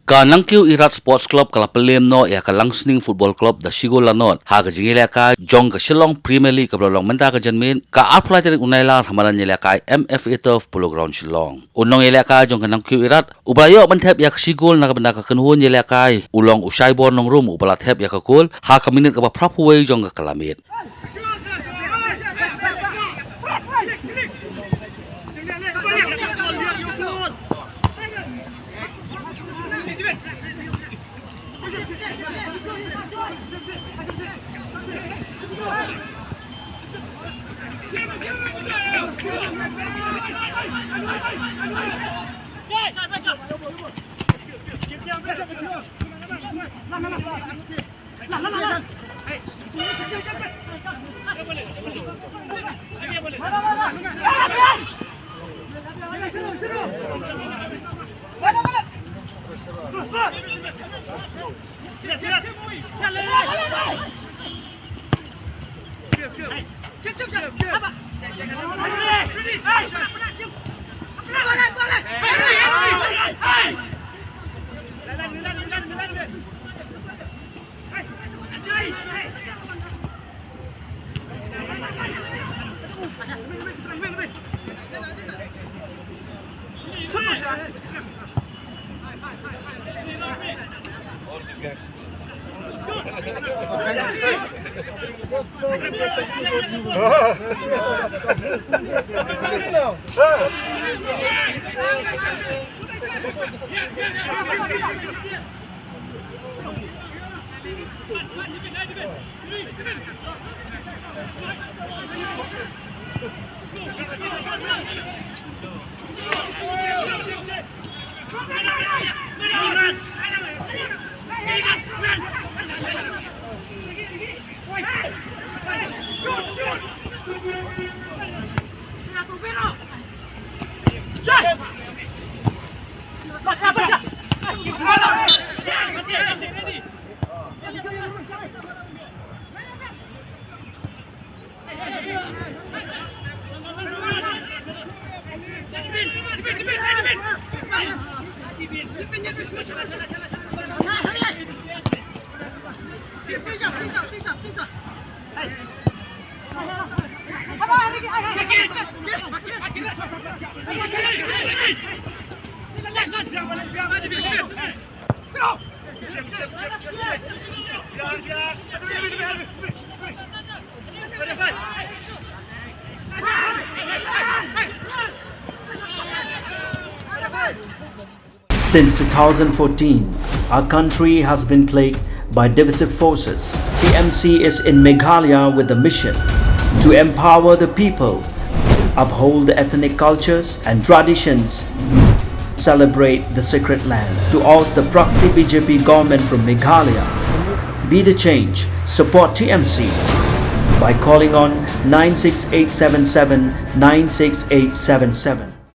Ka Nangkyu Irat Sports Club kalapalem no ya ka Langsning Football Club da Shigolanot ha ka jingila ka Jong ka Shillong Premier League ka blolong menta ka janmin ka apply tari unaila hamalan nila ka MFA Turf Polo Ground Shillong unong ila ka Jong ka Nangkyu Irat ubrayo mantep ya ka Shigol na ka benda ka kenhun nila ka ulong usai bon nong room ubala tep ya ka kul ha ka minit ka ba prapuwe Jong ka kalamit Since 2014, our country has been plagued by divisive forces. TMC is in Meghalaya with the mission to empower the people, uphold the ethnic cultures and traditions, celebrate the sacred land. To oust the proxy BJP government from Meghalaya, be the change, support TMC by calling on 96877 96877.